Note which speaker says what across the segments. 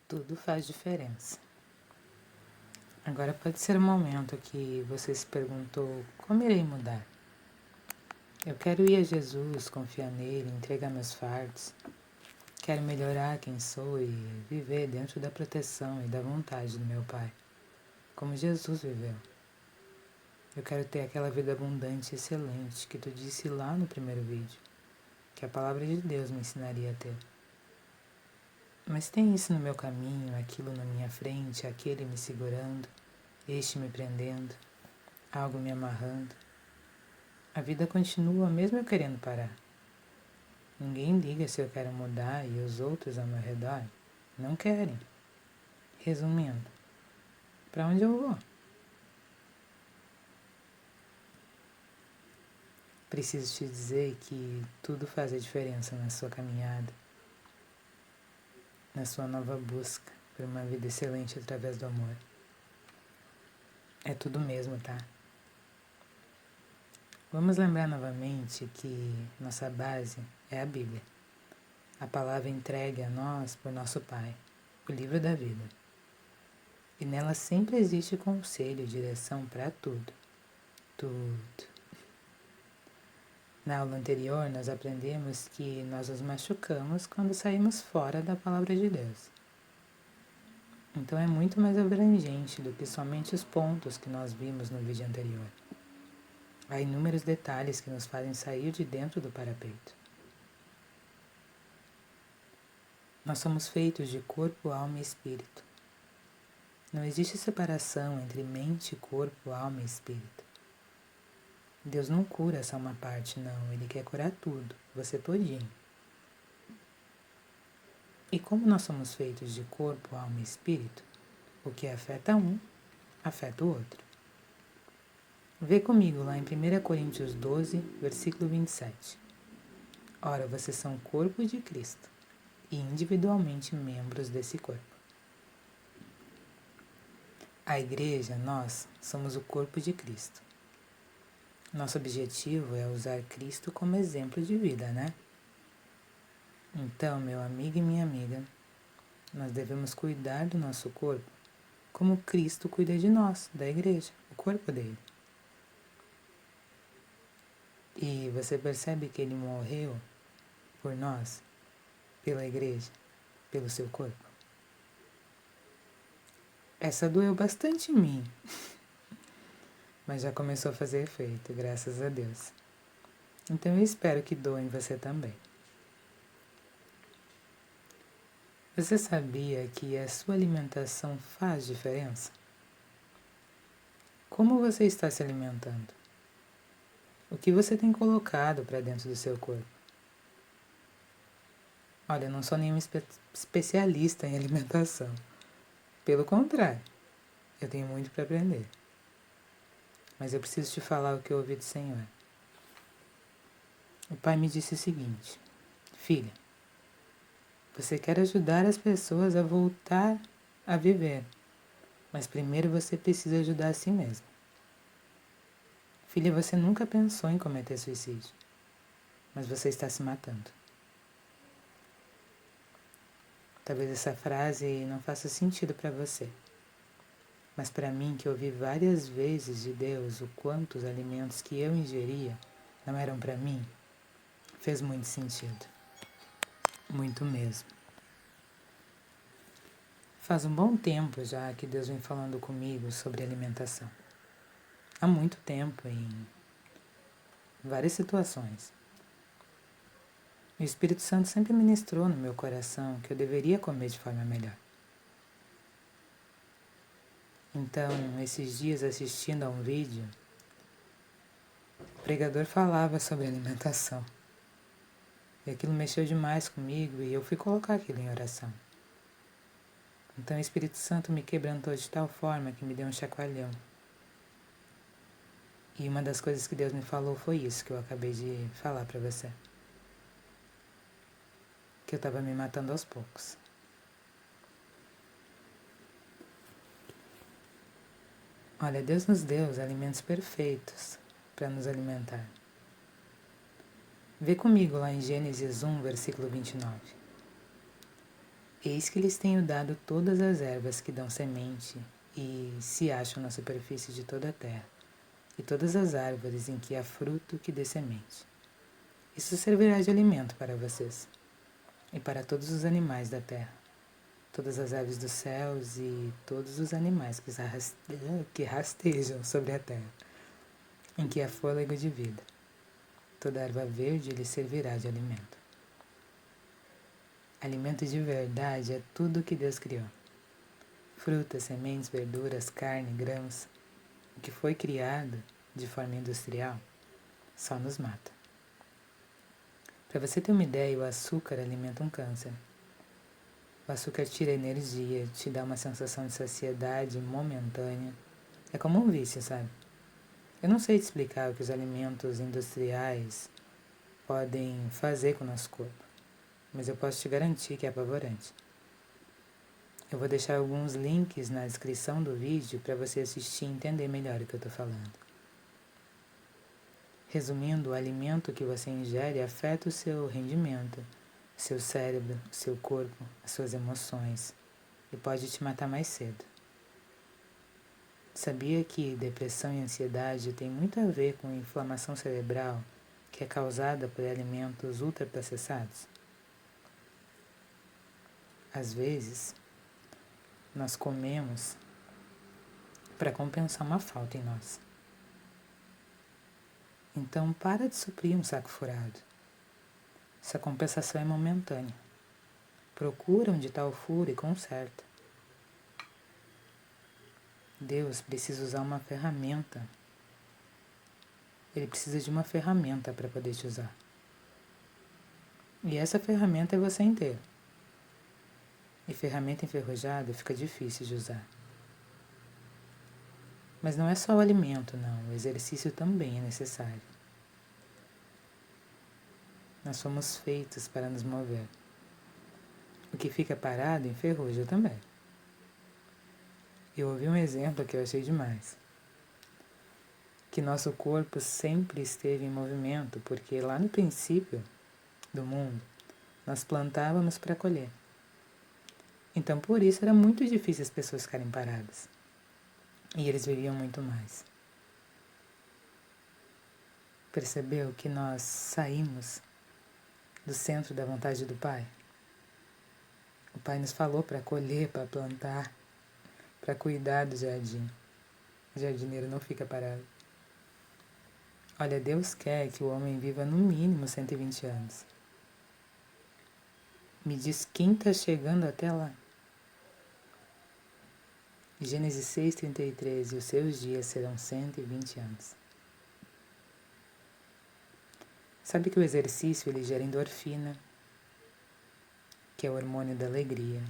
Speaker 1: Tudo faz diferença. Agora pode ser o momento que você se perguntou: como irei mudar? Eu quero ir a Jesus, confiar nele, entregar meus fardos. Quero melhorar quem sou e viver dentro da proteção e da vontade do meu Pai, como Jesus viveu. Eu quero ter aquela vida abundante e excelente que tu disse lá no primeiro vídeo, que a palavra de Deus me ensinaria a ter. Mas tem isso no meu caminho, aquilo na minha frente, aquele me segurando, este me prendendo, algo me amarrando. A vida continua mesmo eu querendo parar. Ninguém liga se eu quero mudar e os outros ao meu redor não querem. Resumindo, para onde eu vou? Preciso te dizer que tudo faz a diferença na sua caminhada, na sua nova busca por uma vida excelente através do amor. É tudo mesmo, tá? Vamos lembrar novamente que nossa base é a Bíblia, a palavra entregue a nós por nosso Pai, o livro da vida. E nela sempre existe conselho e direção para tudo, tudo. Na aula anterior, nós aprendemos que nós nos machucamos quando saímos fora da palavra de Deus. Então é muito mais abrangente do que somente os pontos que nós vimos no vídeo anterior. Há inúmeros detalhes que nos fazem sair de dentro do parapeito. Nós somos feitos de corpo, alma e espírito. Não existe separação entre mente, corpo, alma e espírito. Deus não cura só uma parte, não. Ele quer curar tudo, você todinho. E como nós somos feitos de corpo, alma e espírito, o que afeta um, afeta o outro. Vê comigo lá em 1 Coríntios 12, versículo 27. Ora, vocês são o corpo de Cristo e individualmente membros desse corpo. A igreja, nós, somos o corpo de Cristo. Nosso objetivo é usar Cristo como exemplo de vida, né? Então, meu amigo e minha amiga, nós devemos cuidar do nosso corpo como Cristo cuida de nós, da igreja, o corpo dele. E você percebe que ele morreu por nós, pela igreja, pelo seu corpo? Essa doeu bastante em mim, mas já começou a fazer efeito, graças a Deus. Então eu espero que doa em você também. Você sabia que a sua alimentação faz diferença? Como você está se alimentando? O que você tem colocado para dentro do seu corpo? Olha, eu não sou nenhum especialista em alimentação. Pelo contrário, eu tenho muito para aprender. Mas eu preciso te falar o que eu ouvi do Senhor. O Pai me disse o seguinte: filha, você quer ajudar as pessoas a voltar a viver, mas primeiro você precisa ajudar a si mesmo. Filha, você nunca pensou em cometer suicídio, mas você está se matando. Talvez essa frase não faça sentido para você, mas para mim, que ouvi várias vezes de Deus o quanto os alimentos que eu ingeria não eram para mim, fez muito sentido. Muito mesmo. Faz um bom tempo já que Deus vem falando comigo sobre alimentação. Há muito tempo, em várias situações. O Espírito Santo sempre ministrou no meu coração que eu deveria comer de forma melhor. Então, esses dias assistindo a um vídeo, o pregador falava sobre alimentação. E aquilo mexeu demais comigo e eu fui colocar aquilo em oração. Então o Espírito Santo me quebrantou de tal forma que me deu um chacoalhão. E uma das coisas que Deus me falou foi isso que eu acabei de falar para você. Que eu estava me matando aos poucos. Olha, Deus nos deu os alimentos perfeitos para nos alimentar. Vê comigo lá em Gênesis 1, versículo 29. Eis que lhes tenho dado todas as ervas que dão semente e se acham na superfície de toda a terra, e todas as árvores em que há fruto que dê semente. Isso servirá de alimento para vocês e para todos os animais da terra, todas as aves dos céus e todos os animais que rastejam sobre a terra, em que há fôlego de vida. Toda erva verde lhe servirá de alimento. Alimento de verdade é tudo o que Deus criou. Frutas, sementes, verduras, carne, grãos. O que foi criado de forma industrial só nos mata. Para você ter uma ideia, o açúcar alimenta um câncer. O açúcar tira energia, te dá uma sensação de saciedade momentânea. É como um vício, sabe? Eu não sei te explicar o que os alimentos industriais podem fazer com o nosso corpo, mas eu posso te garantir que é apavorante. Eu vou deixar alguns links na descrição do vídeo para você assistir e entender melhor o que eu estou falando. Resumindo, o alimento que você ingere afeta o seu rendimento, o seu cérebro, o seu corpo, as suas emoções e pode te matar mais cedo. Sabia que depressão e ansiedade têm muito a ver com inflamação cerebral que é causada por alimentos ultraprocessados? Às vezes, nós comemos para compensar uma falta em nós. Então, para de suprir um saco furado. Essa compensação é momentânea. Procura onde está o furo e conserta. Deus precisa usar uma ferramenta. Ele precisa de uma ferramenta para poder te usar. E essa ferramenta é você inteiro. E ferramenta enferrujada fica difícil de usar. Mas não é só o alimento, não. O exercício também é necessário. Nós somos feitos para nos mover. O que fica parado enferruja também. Eu ouvi um exemplo que eu achei demais. Que nosso corpo sempre esteve em movimento, porque lá no princípio do mundo, nós plantávamos para colher. Então, por isso, era muito difícil as pessoas ficarem paradas. E eles viviam muito mais. Percebeu que nós saímos do centro da vontade do Pai? O Pai nos falou para colher, para plantar, para cuidar do jardim. O jardineiro não fica parado. Olha, Deus quer que o homem viva no mínimo 120 anos. Me diz quem está chegando até lá. Gênesis 6:33, e os seus dias serão 120 anos. Sabe que o exercício ele gera endorfina, que é o hormônio da alegria.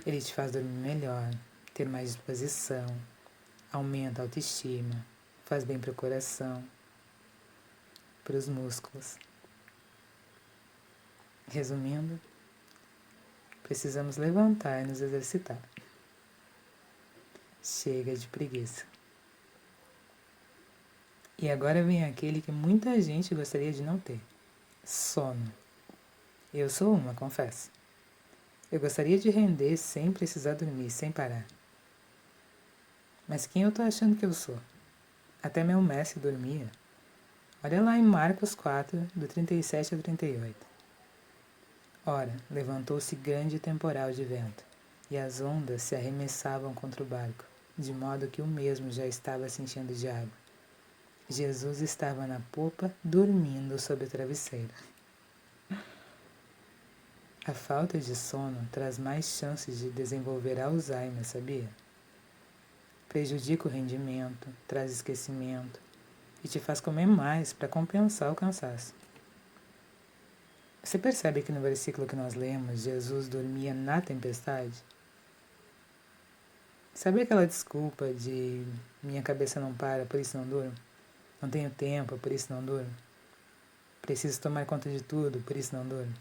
Speaker 1: Ele te faz dormir melhor, ter mais disposição, aumenta a autoestima, faz bem para o coração, para os músculos. Resumindo, precisamos levantar e nos exercitar. Chega de preguiça. E agora vem aquele que muita gente gostaria de não ter: sono. Eu sou uma, confesso. Eu gostaria de render sem precisar dormir, sem parar. Mas quem eu tô achando que eu sou? Até meu mestre dormia. Olha lá em Marcos 4, do 37 ao 38. Ora, levantou-se grande temporal de vento, e as ondas se arremessavam contra o barco, de modo que o mesmo já estava se enchendo de água. Jesus estava na popa, dormindo sob o travesseiro. A falta de sono traz mais chances de desenvolver Alzheimer, sabia? Prejudica o rendimento, traz esquecimento e te faz comer mais para compensar o cansaço. Você percebe que no versículo que nós lemos, Jesus dormia na tempestade? Sabe aquela desculpa de minha cabeça não para, por isso não durmo? Não tenho tempo, por isso não durmo? Preciso tomar conta de tudo, por isso não durmo?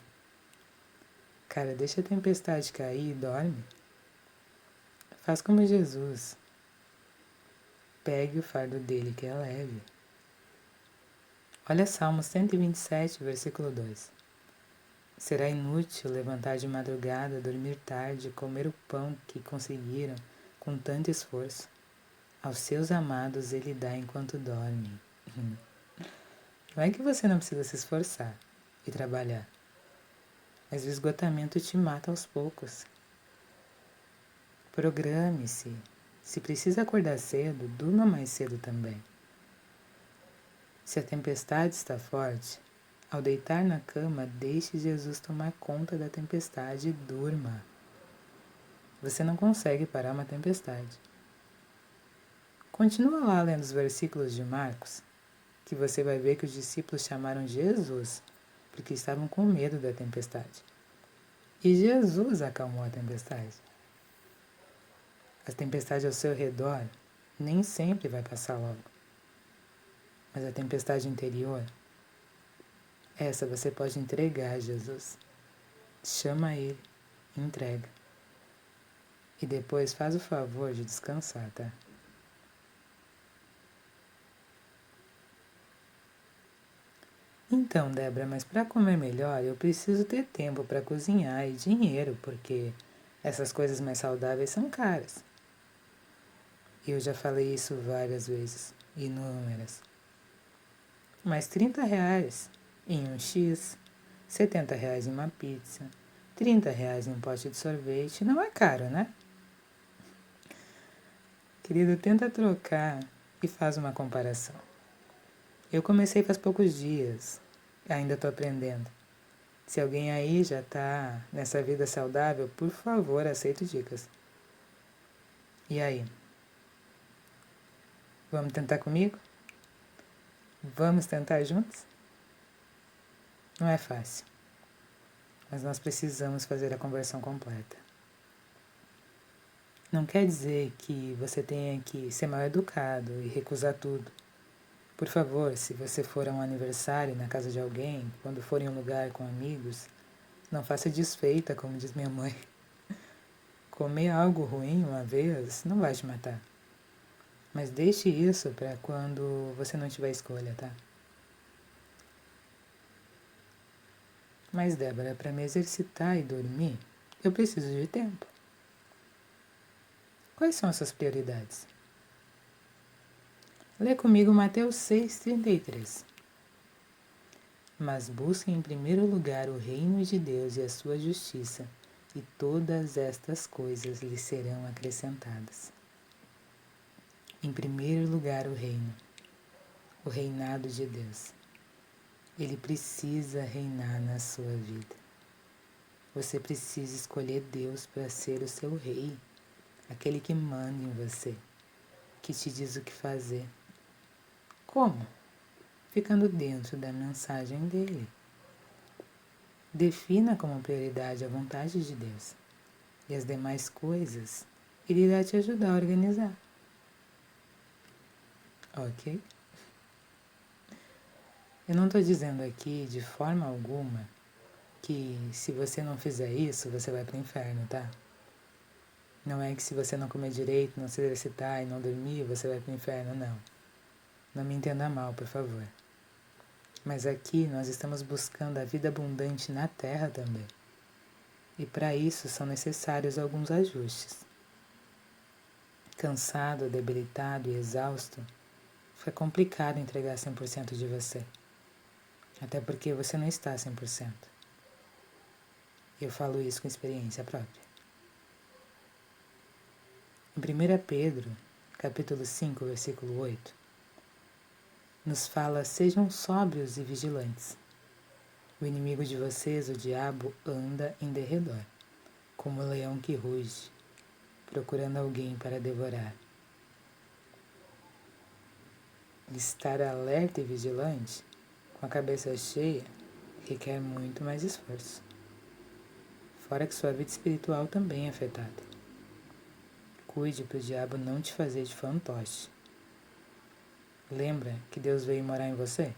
Speaker 1: Cara, deixa a tempestade cair e dorme. Faz como Jesus. Pegue o fardo dele que é leve. Olha Salmos 127, versículo 2. Será inútil levantar de madrugada, dormir tarde, comer o pão que conseguiram com tanto esforço. Aos seus amados ele dá enquanto dormem. Não é que você não precisa se esforçar e trabalhar, mas o esgotamento te mata aos poucos. Programe-se. Se precisa acordar cedo, durma mais cedo também. Se a tempestade está forte, ao deitar na cama, deixe Jesus tomar conta da tempestade e durma. Você não consegue parar uma tempestade. Continua lá lendo os versículos de Marcos, que você vai ver que os discípulos chamaram Jesus porque estavam com medo da tempestade. E Jesus acalmou a tempestade. A tempestade ao seu redor nem sempre vai passar logo. Mas a tempestade interior, essa você pode entregar a Jesus. Chama ele, entrega. E depois faz o favor de descansar, tá? Então, Débora, mas para comer melhor eu preciso ter tempo para cozinhar e dinheiro, porque essas coisas mais saudáveis são caras. E eu já falei isso várias vezes, inúmeras. Mas R$ 30 em um X, R$ 70 em uma pizza, R$ 30 em um pote de sorvete, não é caro, né? Querido, tenta trocar e faz uma comparação. Eu comecei faz poucos dias, ainda estou aprendendo. Se alguém aí já está nessa vida saudável, por favor, aceito dicas. E aí? Vamos tentar comigo? Vamos tentar juntos? Não é fácil, mas nós precisamos fazer a conversão completa. Não quer dizer que você tenha que ser mal educado e recusar tudo. Por favor, se você for a um aniversário na casa de alguém, quando for em um lugar com amigos, não faça desfeita, como diz minha mãe. Comer algo ruim uma vez não vai te matar. Mas deixe isso para quando você não tiver escolha, tá? Mas, Débora, para me exercitar e dormir, eu preciso de tempo. Quais são as suas prioridades? Lê comigo Mateus 6,33. Mas busquem em primeiro lugar o reino de Deus e a sua justiça, e todas estas coisas lhes serão acrescentadas. Em primeiro lugar, o reino, o reinado de Deus. Ele precisa reinar na sua vida. Você precisa escolher Deus para ser o seu rei, aquele que manda em você, que te diz o que fazer. Como? Ficando dentro da mensagem dele. Defina como prioridade a vontade de Deus, e as demais coisas ele irá te ajudar a organizar. Ok? Eu não estou dizendo aqui de forma alguma que se você não fizer isso, você vai para o inferno, tá? Não é que se você não comer direito, não se exercitar e não dormir, você vai para o inferno, não. Não me entenda mal, por favor. Mas aqui nós estamos buscando a vida abundante na Terra também. E para isso são necessários alguns ajustes. Cansado, debilitado e exausto, fica complicado entregar 100% de você. Até porque você não está 100%. Eu falo isso com experiência própria. Em 1 Pedro, capítulo 5, versículo 8, nos fala: sejam sóbrios e vigilantes. O inimigo de vocês, o diabo, anda em derredor, como um leão que ruge, procurando alguém para devorar. Estar alerta e vigilante, com a cabeça cheia, requer muito mais esforço. Fora que sua vida espiritual também é afetada. Cuide para o diabo não te fazer de fantoche. Lembra que Deus veio morar em você?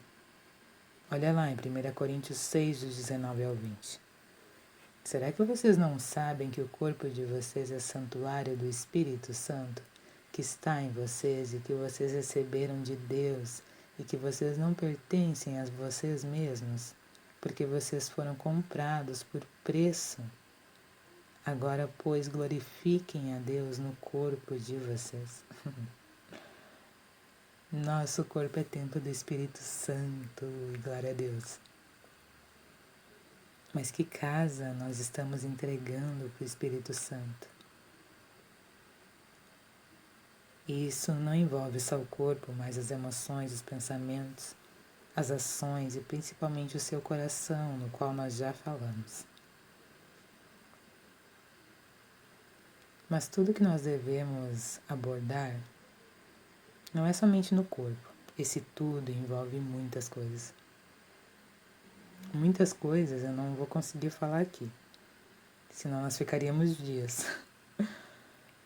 Speaker 1: Olha lá em 1 Coríntios 6, dos 19 ao 20. Será que vocês não sabem que o corpo de vocês é santuário do Espírito Santo, que está em vocês e que vocês receberam de Deus e que vocês não pertencem a vocês mesmos? porque vocês foram comprados por preço. Agora, pois, glorifiquem a Deus no corpo de vocês. Nosso corpo é templo do Espírito Santo, e glória a Deus. Mas que casa nós estamos entregando para o Espírito Santo? E isso não envolve só o corpo, mas as emoções, os pensamentos, as ações e principalmente o seu coração, no qual nós já falamos. Mas tudo que nós devemos abordar não é somente no corpo. Esse tudo envolve muitas coisas. Muitas coisas eu não vou conseguir falar aqui, senão nós ficaríamos dias.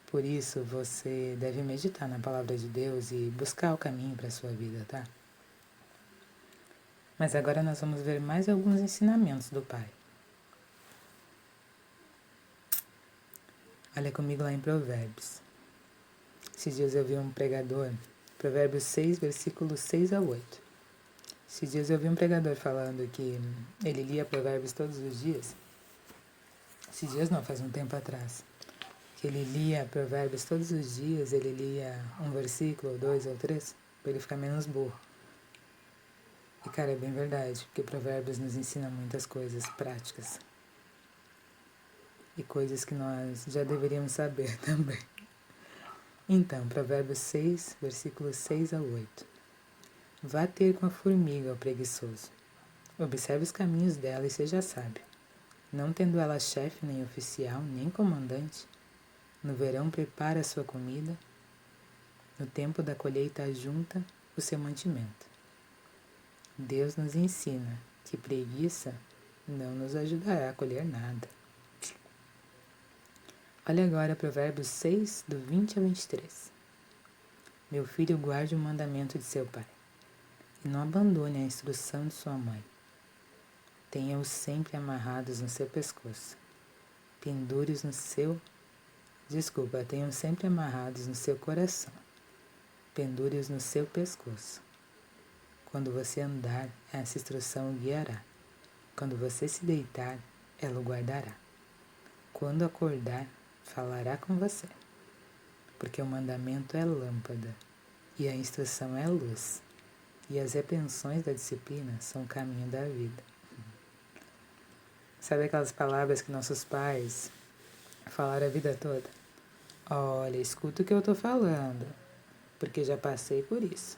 Speaker 1: Por isso, você deve meditar na palavra de Deus e buscar o caminho para a sua vida, tá? Mas agora nós vamos ver mais alguns ensinamentos do Pai. Olha comigo lá em Provérbios. Esses dias eu vi um pregador, Provérbios 6, versículos 6 a 8. Esses dias eu vi um pregador falando que ele lia Provérbios todos os dias. Esses dias não, faz um tempo atrás. Que ele lia Provérbios todos os dias, ele lia um versículo, ou 2 ou 3, para ele ficar menos burro. E cara, é bem verdade, porque Provérbios nos ensina muitas coisas práticas. E coisas que nós já deveríamos saber também. Então, Provérbios 6, versículos 6 a 8. Vá ter com a formiga, o preguiçoso. Observe os caminhos dela e seja sábio. Não tendo ela chefe, nem oficial, nem comandante, no verão prepara a sua comida, no tempo da colheita ajunta o seu mantimento. Deus nos ensina que preguiça não nos ajudará a colher nada. Olha agora Provérbios 6, do 20 a 23. Meu filho, guarde o mandamento de seu pai, e não abandone a instrução de sua mãe. Tenha-os sempre amarrados no seu pescoço. Pendure-os no seu... tenha-os sempre amarrados no seu coração. Pendure-os no seu pescoço. Quando você andar, essa instrução o guiará. Quando você se deitar, ela o guardará. Quando acordar, falará com você. Porque o mandamento é lâmpada, e a instrução é luz, e as repreensões da disciplina são o caminho da vida. Sabe aquelas palavras que nossos pais falaram a vida toda? Olha, escuta o que eu tô falando, porque já passei por isso.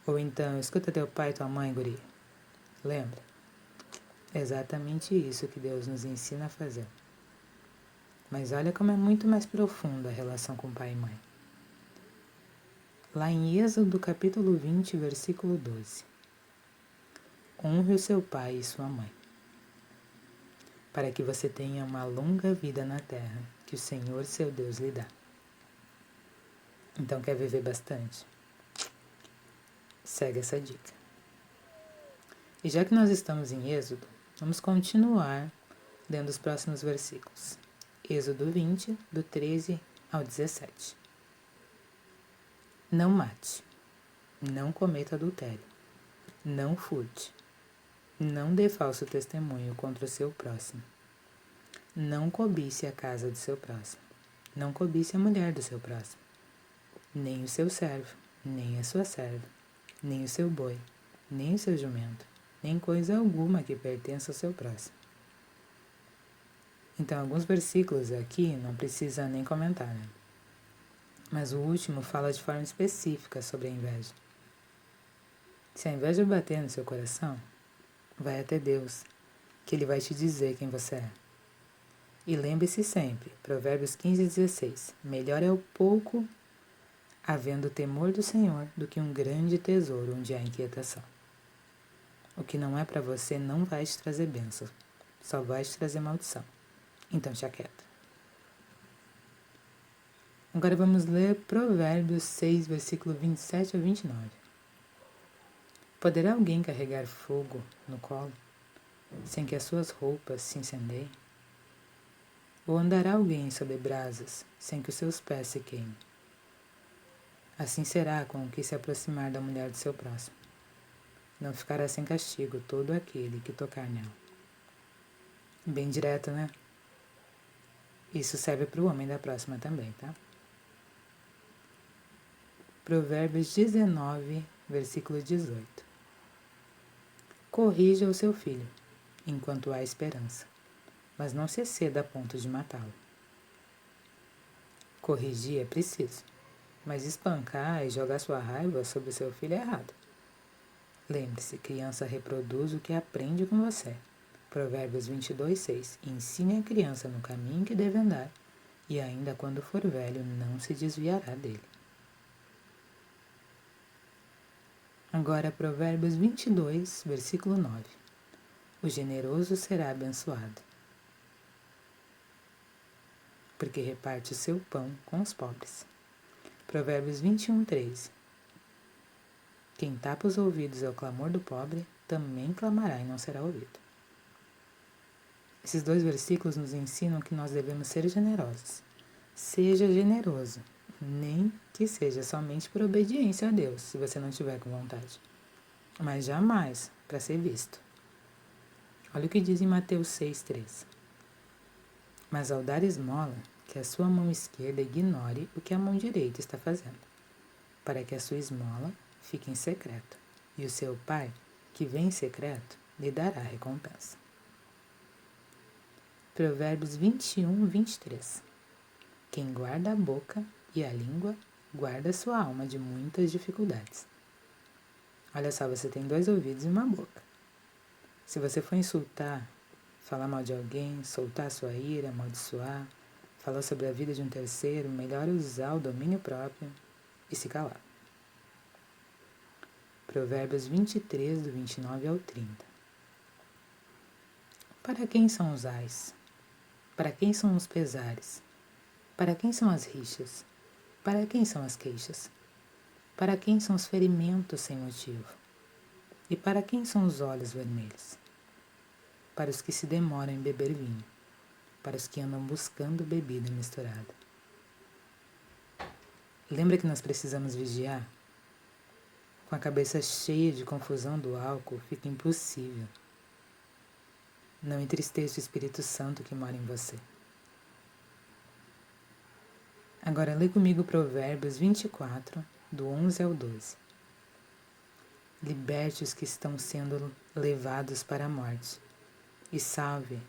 Speaker 1: Ou então, escuta teu pai e tua mãe, guri. Lembra? É exatamente isso que Deus nos ensina a fazer. Mas olha como é muito mais profunda a relação com pai e mãe. Lá em Êxodo capítulo 20, versículo 12. Honre o seu pai e sua mãe, para que você tenha uma longa vida na terra que o Senhor seu Deus lhe dá. Então quer viver bastante? Segue essa dica. E já que nós estamos em Êxodo, vamos continuar lendo os próximos versículos. Êxodo 20, do 13 ao 17. Não mate, não cometa adultério, não furte, não dê falso testemunho contra o seu próximo, não cobice a casa do seu próximo, não cobice a mulher do seu próximo, nem o seu servo, nem a sua serva, nem o seu boi, nem o seu jumento, nem coisa alguma que pertença ao seu próximo. Então, alguns versículos aqui não precisa nem comentar, né? Mas o último fala de forma específica sobre a inveja. Se a inveja bater no seu coração, vai até Deus, que Ele vai te dizer quem você é. E lembre-se sempre, Provérbios 15 e 16, melhor é o pouco havendo temor do Senhor do que um grande tesouro onde há inquietação. O que não é para você não vai te trazer bênção, só vai te trazer maldição. Então te aquieta. Agora vamos ler Provérbios 6, versículo 27 a 29. Poderá alguém carregar fogo no colo, sem que as suas roupas se incendeiem? Ou andará alguém sobre brasas, sem que os seus pés se queimem? Assim será com o que se aproximar da mulher do seu próximo. não ficará sem castigo todo aquele que tocar nela. Bem direto, né? Isso serve para o homem da próxima também, tá? Provérbios 19, versículo 18. Corrija o seu filho, enquanto há esperança, mas não se exceda a ponto de matá-lo. Corrigir é preciso, mas espancar e jogar sua raiva sobre seu filho é errado. Lembre-se, criança reproduz o que aprende com você. Provérbios 22, 6. Ensine a criança no caminho que deve andar, e ainda quando for velho não se desviará dele. Agora, Provérbios 22, versículo 9. O generoso será abençoado, porque reparte o seu pão com os pobres. Provérbios 21, 13. Quem tapa os ouvidos ao clamor do pobre, também clamará e não será ouvido. Esses dois versículos nos ensinam que nós devemos ser generosos. Seja generoso, nem que seja somente por obediência a Deus, se você não tiver com vontade. Mas jamais para ser visto. Olha o que diz em Mateus 6,3. Mas ao dar esmola, que a sua mão esquerda ignore o que a mão direita está fazendo, para que a sua esmola fique em secreto, e o seu Pai, que vem em secreto, lhe dará recompensa. Provérbios 21, 23. Quem guarda a boca e a língua, guarda sua alma de muitas dificuldades. Olha só, você tem 2 ouvidos e uma boca. Se você for insultar, falar mal de alguém, soltar sua ira, amaldiçoar, falar sobre a vida de um terceiro, melhor usar o domínio próprio e se calar. Provérbios 23, do 29 ao 30. Para quem são os ais? Para quem são os pesares? Para quem são as rixas? Para quem são as queixas? Para quem são os ferimentos sem motivo? E para quem são os olhos vermelhos? Para os que se demoram em beber vinho, para os que andam buscando bebida misturada. Lembra que nós precisamos vigiar? Com a cabeça cheia de confusão do álcool, fica impossível. Não entristeça o Espírito Santo que mora em você. Agora lê comigo Provérbios 24, do 11 ao 12. Liberte os que estão sendo levados para a morte, e salve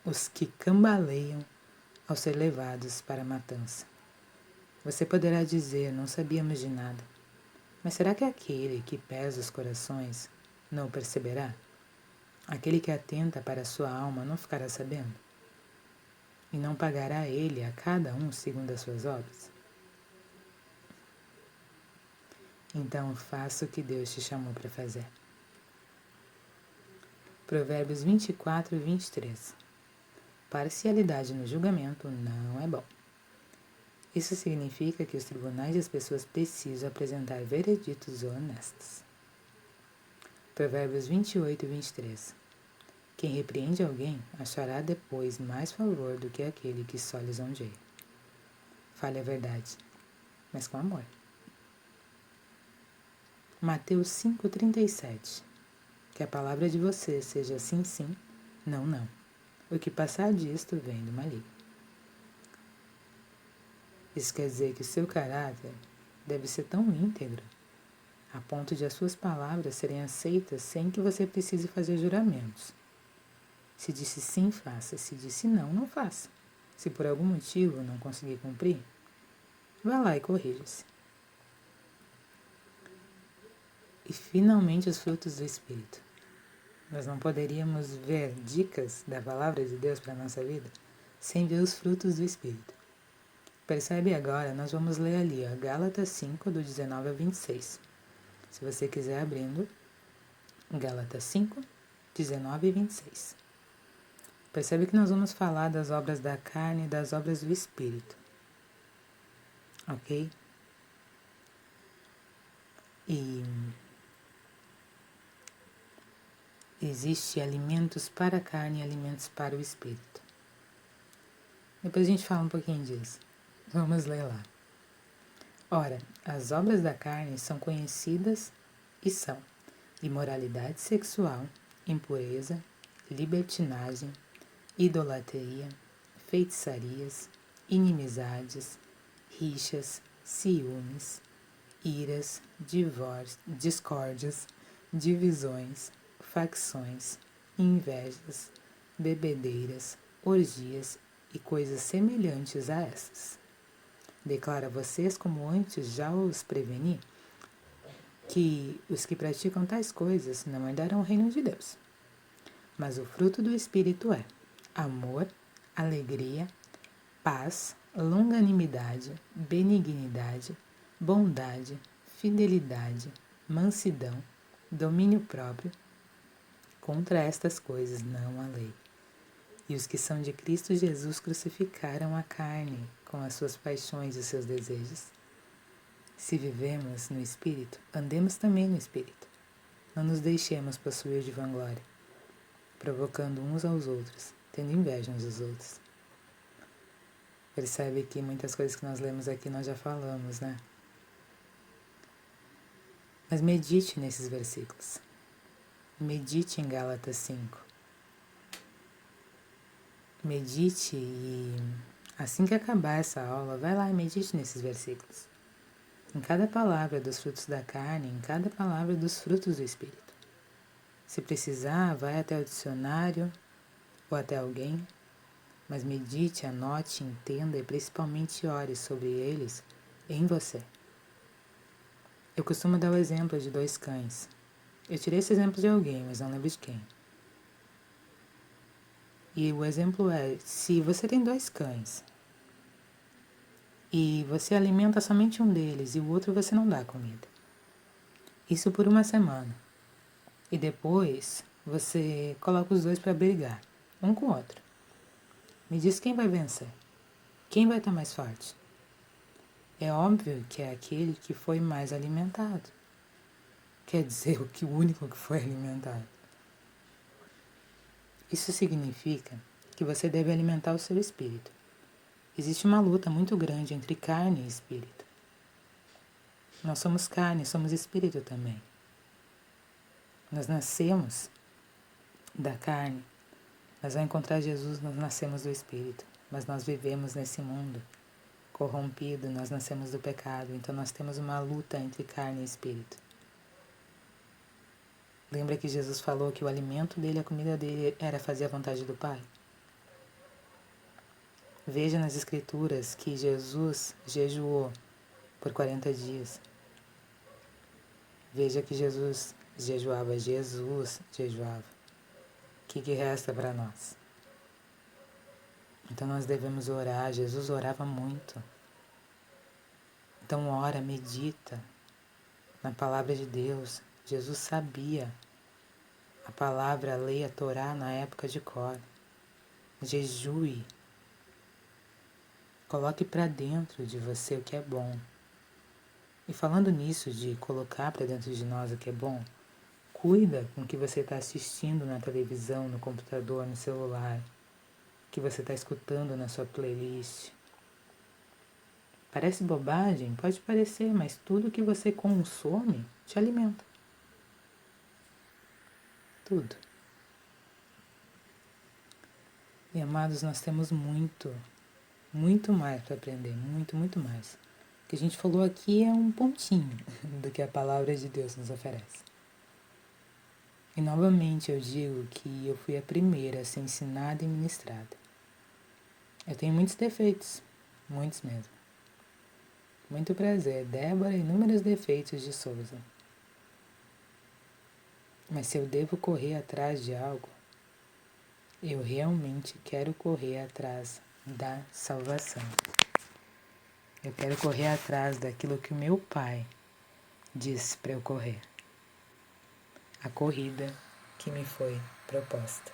Speaker 1: os que cambaleiam ao ser levados para a matança. Você poderá dizer, não sabíamos de nada, mas será que aquele que pesa os corações não o perceberá? Aquele que atenta para a sua alma não ficará sabendo? E não pagará ele a cada um segundo as suas obras? Então faça o que Deus te chamou para fazer. Provérbios 24 e 23. Parcialidade no julgamento não é bom. Isso significa que os tribunais das pessoas precisam apresentar vereditos honestos. Provérbios 28 e 23. Quem repreende alguém achará depois mais favor do que aquele que só lisonjeia. Fale a verdade, mas com amor. Mateus 5,37. Que a palavra de você seja sim, sim, não, não. O que passar disto vem do maligno. Isso quer dizer que o seu caráter deve ser tão íntegro, a ponto de as suas palavras serem aceitas sem que você precise fazer juramentos. Se disse sim, faça. Se disse não, não faça. Se por algum motivo não conseguir cumprir, vá lá e corrija-se. E finalmente os frutos do Espírito. Nós não poderíamos ver dicas da palavra de Deus para a nossa vida sem ver os frutos do Espírito. Percebe agora, nós vamos ler ali, ó, Gálatas 5, do 19 ao 26. Se você quiser abrindo, Gálatas 5, 19 e 26. Percebe que nós vamos falar das obras da carne e das obras do Espírito. Ok? E existe alimentos para a carne e alimentos para o Espírito. Depois a gente fala um pouquinho disso. Vamos ler lá. Ora, as obras da carne são conhecidas e são imoralidade sexual, impureza, libertinagem, idolatria, feitiçarias, inimizades, rixas, ciúmes, iras, discórdias, divisões, facções, invejas, bebedeiras, orgias e coisas semelhantes a essas. Declaro a vocês, como antes já os preveni, que os que praticam tais coisas não herdarão o reino de Deus. Mas o fruto do Espírito é amor, alegria, paz, longanimidade, benignidade, bondade, fidelidade, mansidão, domínio próprio. Contra estas coisas não há lei. E os que são de Cristo Jesus crucificaram a carne com as suas paixões e os seus desejos. Se vivemos no Espírito, andemos também no Espírito. Não nos deixemos possuir de vanglória, provocando uns aos outros, tendo inveja uns dos outros. Percebe que muitas coisas que nós lemos aqui nós já falamos, né? Mas medite nesses versículos. Medite em Gálatas 5. Medite e assim que acabar essa aula, vai lá e medite nesses versículos. Em cada palavra dos frutos da carne, em cada palavra dos frutos do Espírito. Se precisar, vai até o dicionário ou até alguém, mas medite, anote, entenda e principalmente ore sobre eles em você. Eu costumo dar o exemplo de 2 cães. Eu tirei esse exemplo de alguém, mas não lembro de quem. E o exemplo é, se você tem 2 cães e você alimenta somente um deles e o outro você não dá comida. Isso por 1 semana. E depois você coloca os 2 para brigar, um com o outro. Me diz quem vai vencer. Quem vai estar mais forte? É óbvio que é aquele que foi mais alimentado. Quer dizer, o único que foi alimentado. Isso significa que você deve alimentar o seu espírito. Existe uma luta muito grande entre carne e espírito. Nós somos carne, somos espírito também. Nós nascemos da carne, mas ao encontrar Jesus nós nascemos do espírito. Mas nós vivemos nesse mundo corrompido, nós nascemos do pecado, então nós temos uma luta entre carne e espírito. Lembra que Jesus falou que o alimento dele, a comida dele era fazer a vontade do Pai? Veja nas Escrituras que Jesus jejuou por 40 dias. Veja que Jesus jejuava. O que resta para nós? Então nós devemos orar. Jesus orava muito. Então ora, medita na palavra de Deus. Jesus sabia a palavra, a lei, a Torá na época de cor. Jejue. Coloque para dentro de você o que é bom. E falando nisso, de colocar para dentro de nós o que é bom, cuida com o que você está assistindo na televisão, no computador, no celular, o que você está escutando na sua playlist. Parece bobagem? Pode parecer, mas tudo que você consome te alimenta. Tudo. E amados, nós temos muito mais para aprender, muito mais. O que a gente falou aqui é um pontinho do que a palavra de Deus nos oferece. E novamente eu digo que eu fui a primeira a ser ensinada e ministrada. Eu tenho muitos defeitos, muitos mesmo. Muito prazer, Débora, inúmeros defeitos de Souza. Mas se eu devo correr atrás de algo, eu realmente quero correr atrás da salvação. Eu quero correr atrás daquilo que o meu Pai disse para eu correr. A corrida que me foi proposta.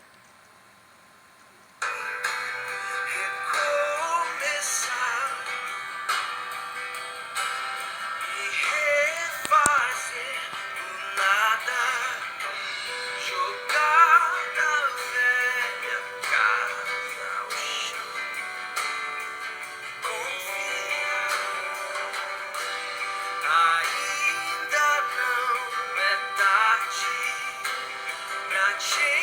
Speaker 2: Ainda não é tarde. Cheio